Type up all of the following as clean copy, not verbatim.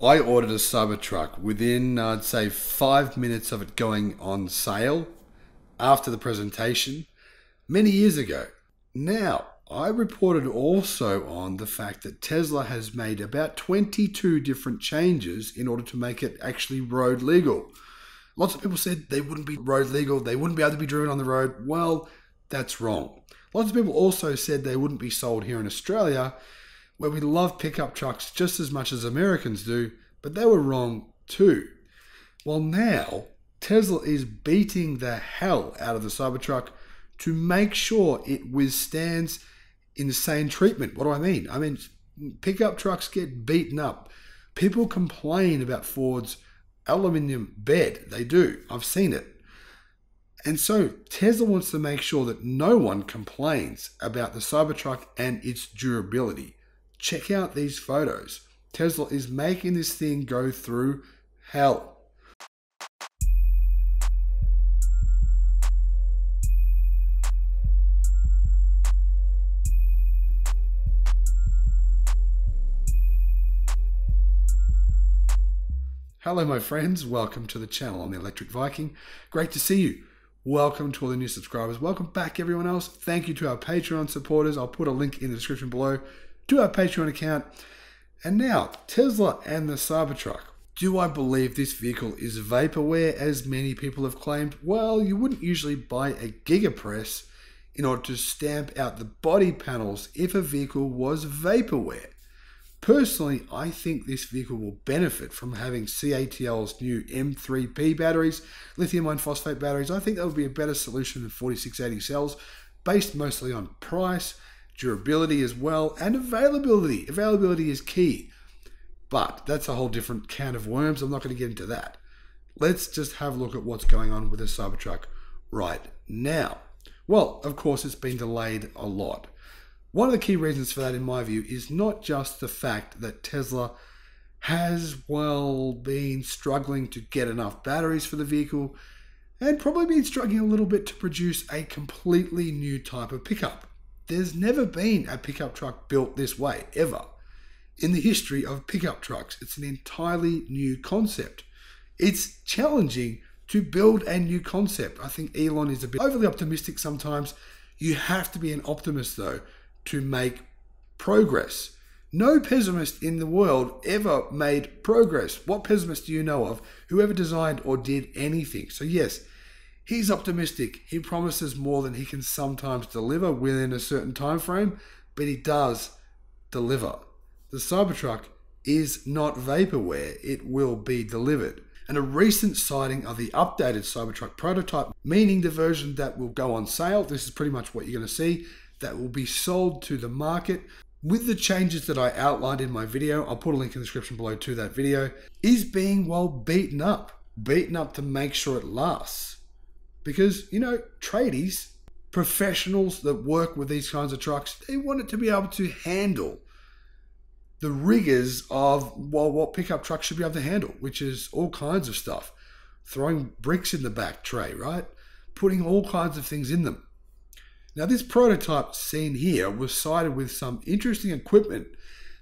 I ordered a Cybertruck within, I'd say, 5 minutes of it going on sale after the presentation many years ago. Now, I reported also on the fact that Tesla has made about 22 different changes in order to make it actually road legal. Lots of people said they wouldn't be road legal, they wouldn't be able to be driven on the road. Well, that's wrong. Lots of people also said they wouldn't be sold here in Australia, where we love pickup trucks just as much as Americans do, but they were wrong too. Well, now Tesla is beating the hell out of the Cybertruck to make sure it withstands insane treatment. What do I mean? I mean, pickup trucks get beaten up. People complain about Ford's aluminium bed. They do. I've seen it. And so Tesla wants to make sure that no one complains about the Cybertruck and its durability. Check out these photos. Tesla is making this thing go through hell. Hello my friends, welcome to the channel. I'm the Electric Viking. Great to see you. Welcome to all the new subscribers. Welcome back everyone else. Thank you to our Patreon supporters. I'll put a link in the description below to our Patreon account. And now, Tesla and the Cybertruck. Do I believe this vehicle is vaporware as many people have claimed? Well, you wouldn't usually buy a gigapress in order to stamp out the body panels if a vehicle was vaporware. Personally, I think this vehicle will benefit from having CATL's new M3P batteries, lithium iron phosphate batteries. I think that would be a better solution than 4680 cells, based mostly on price, durability as well, and availability. Availability is key, but that's a whole different can of worms. I'm not going to get into that. Let's just have a look at what's going on with the Cybertruck right now. Well, of course, it's been delayed a lot. One of the key reasons for that, in my view, is not just the fact that Tesla has, well, been struggling to get enough batteries for the vehicle and probably been struggling a little bit to produce a completely new type of pickup. There's never been a pickup truck built this way, ever. In the history of pickup trucks, it's an entirely new concept. It's challenging to build a new concept. I think Elon is a bit overly optimistic sometimes. You have to be an optimist, though, to make progress. No pessimist in the world ever made progress. What pessimist do you know of who ever designed or did anything? So yes, he's optimistic. He promises more than he can sometimes deliver within a certain time frame, but he does deliver. The Cybertruck is not vaporware. It will be delivered. And a recent sighting of the updated Cybertruck prototype, meaning the version that will go on sale, this is pretty much what you're going to see, that will be sold to the market with the changes that I outlined in my video. I'll put a link in the description below to that video, is being, well, beaten up to make sure it lasts. Because, you know, tradies, professionals that work with these kinds of trucks, they want it to be able to handle the rigors of, well, what pickup trucks should be able to handle, which is all kinds of stuff. Throwing bricks in the back tray, right? Putting all kinds of things in them. Now, this prototype seen here was sighted with some interesting equipment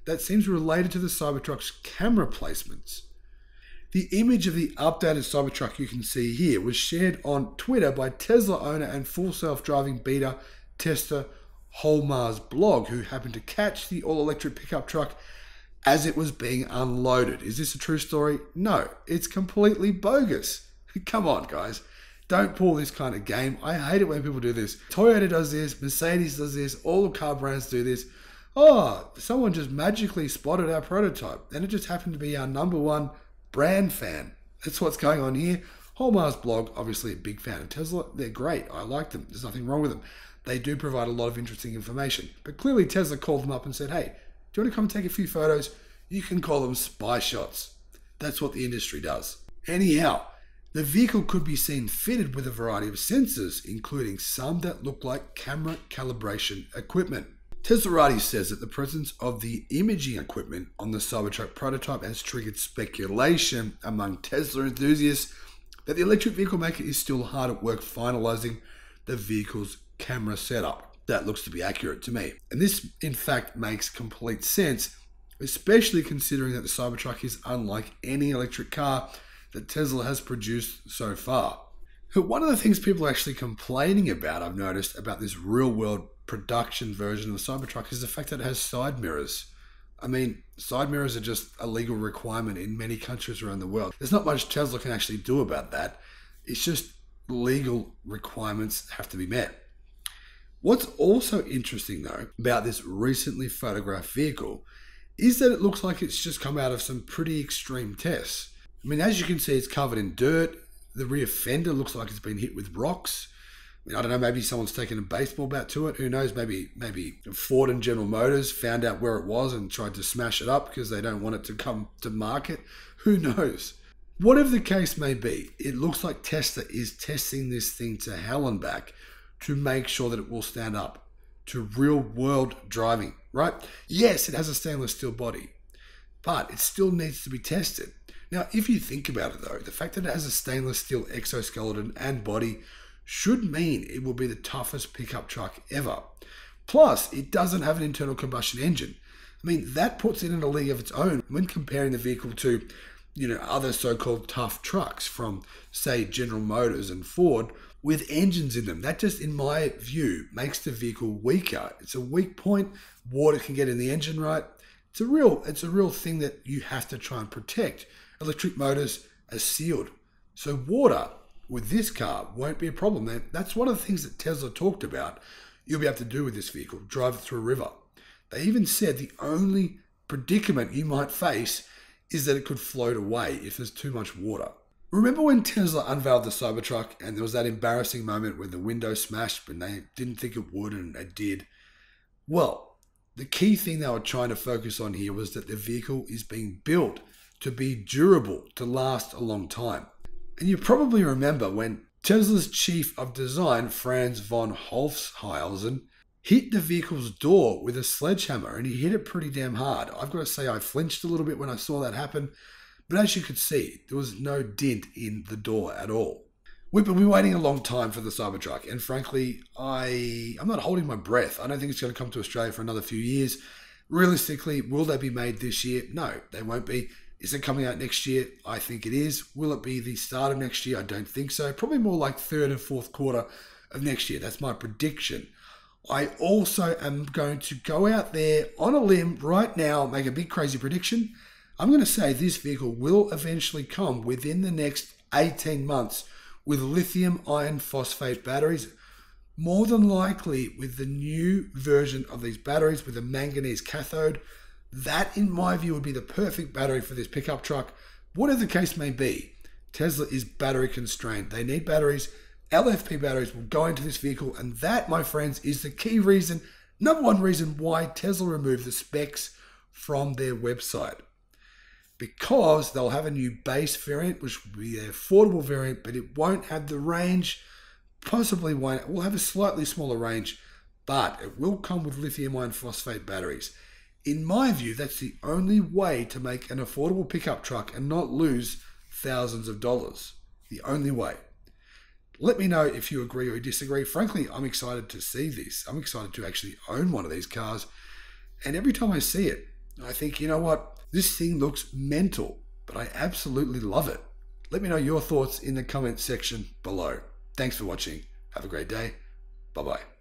that seems related to the Cybertruck's camera placements. The image of the updated Cybertruck you can see here was shared on Twitter by Tesla owner and full self-driving beta tester Holmar's blog, who happened to catch the all-electric pickup truck as it was being unloaded. Is this a true story? No, it's completely bogus. Come on, guys. Don't pull this kind of game. I hate it when people do this. Toyota does this, Mercedes does this, all the car brands do this. Oh, someone just magically spotted our prototype and it just happened to be our #1 brand fan. That's what's going on here. Holmar's blog, obviously a big fan of Tesla. They're great. I like them. There's nothing wrong with them. They do provide a lot of interesting information. But clearly Tesla called them up and said, hey, do you want to come and take a few photos? You can call them spy shots. That's what the industry does. Anyhow, the vehicle could be seen fitted with a variety of sensors, including some that look like camera calibration equipment. Teslarati says that the presence of the imaging equipment on the Cybertruck prototype has triggered speculation among Tesla enthusiasts that the electric vehicle maker is still hard at work finalizing the vehicle's camera setup. That looks to be accurate to me. And this, in fact, makes complete sense especially considering that the Cybertruck is unlike any electric car that Tesla has produced so far. One of the things people are actually complaining about, I've noticed, about this real-world production version of the Cybertruck is the fact that it has side mirrors. I mean, side mirrors are just a legal requirement in many countries around the world. There's not much Tesla can actually do about that. It's just legal requirements have to be met. What's also interesting, though, about this recently photographed vehicle is that it looks like it's just come out of some pretty extreme tests. I mean, as you can see, it's covered in dirt. The rear fender looks like it's been hit with rocks. I don't know, maybe someone's taken a baseball bat to it. Who knows? Maybe Ford and General Motors found out where it was and tried to smash it up because they don't want it to come to market. Who knows? Whatever the case may be, it looks like Tesla is testing this thing to hell and back to make sure that it will stand up to real-world driving, right? Yes, it has a stainless steel body, but it still needs to be tested. Now, if you think about it, though, the fact that it has a stainless steel exoskeleton and body should mean it will be the toughest pickup truck ever. Plus, it doesn't have an internal combustion engine. I mean, that puts it in a league of its own when comparing the vehicle to, other so-called tough trucks from, say, General Motors and Ford with engines in them. That just, in my view, makes the vehicle weaker. It's a weak point. Water can get in the engine, right? It's a real thing that you have to try and protect. Electric motors are sealed. So water with this car won't be a problem. That's one of the things that Tesla talked about you'll be able to do with this vehicle, drive it through a river. They even said the only predicament you might face is that it could float away if there's too much water. Remember when Tesla unveiled the Cybertruck and there was that embarrassing moment when the window smashed and they didn't think it would and it did? Well, the key thing they were trying to focus on here was that the vehicle is being built to be durable, to last a long time. And you probably remember when Tesla's chief of design, Franz von Holzhausen, hit the vehicle's door with a sledgehammer, and he hit it pretty damn hard. I've got to say I flinched a little bit when I saw that happen, but as you could see, there was no dent in the door at all. We've been waiting a long time for the Cybertruck, and frankly, I'm not holding my breath. I don't think it's going to come to Australia for another few years. Realistically, will they be made this year? No, they won't be. Is it coming out next year? I think it is. Will it be the start of next year? I don't think so. Probably more like third and fourth quarter of next year. That's my prediction. I also am going to go out there on a limb right now, make a big crazy prediction. I'm going to say this vehicle will eventually come within the next 18 months with lithium iron phosphate batteries. More than likely with the new version of these batteries with a manganese cathode. That, in my view, would be the perfect battery for this pickup truck. Whatever the case may be, Tesla is battery constrained. They need batteries. LFP batteries will go into this vehicle, and that, my friends, is the key reason, number one reason why Tesla removed the specs from their website. Because they'll have a new base variant, which will be their affordable variant, but it won't have the range, possibly won't. It will have a slightly smaller range, but it will come with lithium iron phosphate batteries. In my view, that's the only way to make an affordable pickup truck and not lose thousands of dollars. The only way. Let me know if you agree or disagree. Frankly, I'm excited to see this. I'm excited to actually own one of these cars. And every time I see it, I think, you know what? This thing looks mental, but I absolutely love it. Let me know your thoughts in the comment section below. Thanks for watching. Have a great day. Bye-bye.